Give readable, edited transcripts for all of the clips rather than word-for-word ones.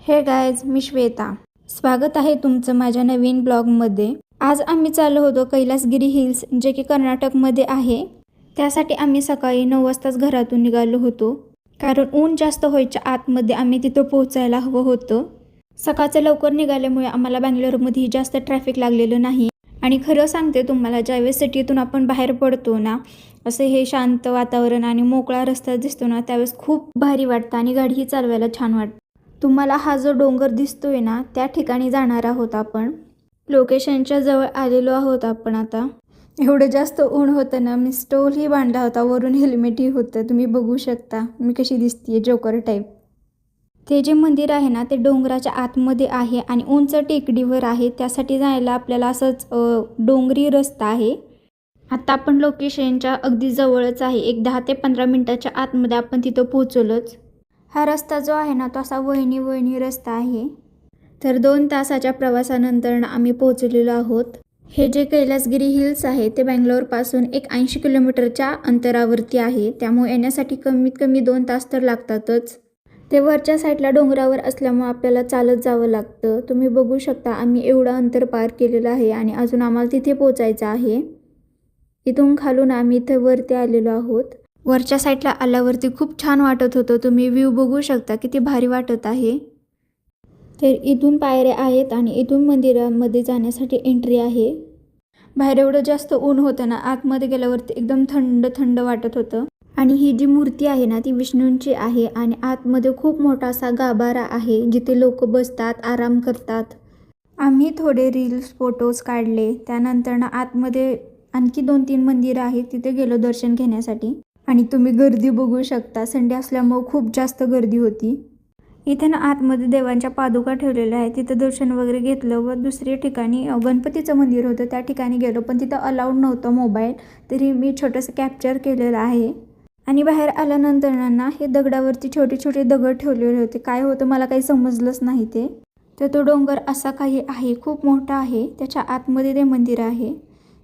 हे गायज, मी श्वेता. स्वागत आहे तुमचं माझ्या नवीन ब्लॉगमध्ये. आज आम्ही चाललो होतो कैलासगिरी हिल्स, जे की कर्नाटकमध्ये आहे. त्यासाठी आम्ही सकाळी 9 वाजताच घरातून निघालो होतो, कारण ऊन जास्त व्हायच्या आतमध्ये आम्ही तिथं पोहोचायला हवं होतं. सकाळचं लवकर निघाल्यामुळे आम्हाला बँगलोरमध्येही जास्त ट्रॅफिक लागलेलं नाही. आणि खरं सांगते तुम्हाला, ज्यावेळेस सिटीतून आपण बाहेर पडतो ना, असं हे शांत वातावरण आणि मोकळा रस्ता दिसतो ना, त्यावेळेस खूप भारी वाटतं आणि गाडीही चालवायला छान वाटतं. तुम्हाला हा जो डोंगर दिसतोय ना, त्या ठिकाणी जाणार आहोत आपण. लोकेशनच्या जवळ आलेलो आहोत आपण आता. एवढं जास्त ऊन होतं ना, मी स्टोलही बांधला होता, वरून हेल्मेटही होतं. तुम्ही बघू शकता मी कशी दिसतीये, जोकर टाईप. ते जे मंदिर आहे ना, ते डोंगराच्या आतमध्ये आहे आणि उंच टेकडीवर आहे. त्यासाठी जायला आपल्याला असंच डोंगरी रस्ता आहे. आता आपण लोकेशनच्या अगदी जवळच आहे. एक 10 ते 15 मिनटाच्या आतमध्ये आपण तिथं पोहोचलोच. हा रस्ता जो आहे ना, तो असा वळणी रस्ता आहे. तर 2 तासाच्या प्रवासानंतर आम्ही पोहोचलेलो आहोत. हे जे कैलासगिरी हिल्स आहे ते बँगलोरपासून एक 80 किलोमीटरच्या अंतरावरती आहे. त्यामुळे येण्यासाठी कमीत कमी 2 तास तर लागतातच. ते वरच्या साईडला डोंगरावर असल्यामुळे आपल्याला चालत जावं लागतं. तुम्ही बघू शकता, आम्ही एवढं अंतर पार केलेलं आहे आणि अजून आम्हाला तिथे पोचायचं आहे. इथून खालून आम्ही इथे वरती आलेलो आहोत. वरच्या साईडला आल्यावरती खूप छान वाटत होतं. तुम्ही व्ह्यू बघू शकता, किती भारी वाटत आहे. तर इथून पायऱ्या आहेत आणि इथून मंदिरामध्ये जाण्यासाठी एंट्री आहे. बाहेर एवढं जास्त ऊन होतं ना, आतमध्ये गेल्यावरती एकदम थंड थंड वाटत होतं. आणि ही जी मूर्ती आहे ना, ती विष्णूंची आहे आणि आतमध्ये खूप मोठा असा गाभारा आहे, जिथे लोक बसतात, आराम करतात. आम्ही थोडे रील्स फोटोज काढले. त्यानंतर ना आतमध्ये आणखी 2-3 मंदिरं आहेत, तिथे गेलो दर्शन घेण्यासाठी. आणि तुम्ही गर्दी बघू शकता, संडे असल्यामुळे खूप जास्त गर्दी होती. इथे ना आतमध्ये देवांच्या पादुका ठेवलेल्या आहेत, तिथं दर्शन वगैरे घेतलं. व दुसऱ्या ठिकाणी गणपतीचं मंदिर होतं, त्या ठिकाणी गेलो, पण तिथं अलाउड नव्हतं मोबाईल. तरी मी छोटंसं कॅप्चर केलेलं आहे. आणि बाहेर आल्यानंतर ना, हे दगडावरती छोटे छोटे दगड ठेवलेले होते. काय होतं मला काही समजलंच नाही ते. तर तो डोंगर असा काही आहे, खूप मोठा आहे. त्याच्या आतमध्ये ते मंदिर आहे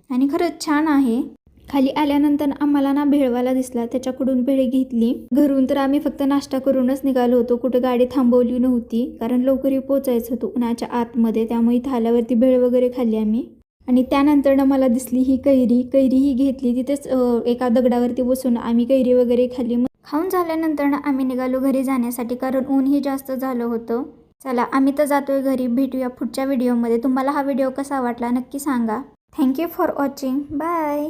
आणि खरंच छान आहे. खाली आल्यानंतर आम्हाला ना भेळवाला दिसला, त्याच्याकडून भेळ घेतली. घरून तर आम्ही फक्त नाश्ता करूनच निघालो होतो, कुठे गाडी थांबवली नव्हती, कारण लवकरही पोचायचं होतं उन्हाच्या आतमध्ये. त्यामुळे इथं आल्यावरती भेळ वगैरे खाल्ली आम्ही. आणि त्यानंतर ना मला दिसली ही कैरीही घेतली. तिथेच एका दगडावरती बसून आम्ही कैरी वगैरे खाल्ली. खाऊन झाल्यानंतर ना आम्ही निघालो घरी जाण्यासाठी, कारण ऊनही जास्त झालं होतं. चला, आम्ही तर जातोय घरी. भेटूया पुढच्या व्हिडिओमध्ये. तुम्हाला हा व्हिडिओ कसा वाटला नक्की सांगा. Thank you for watching. बाय.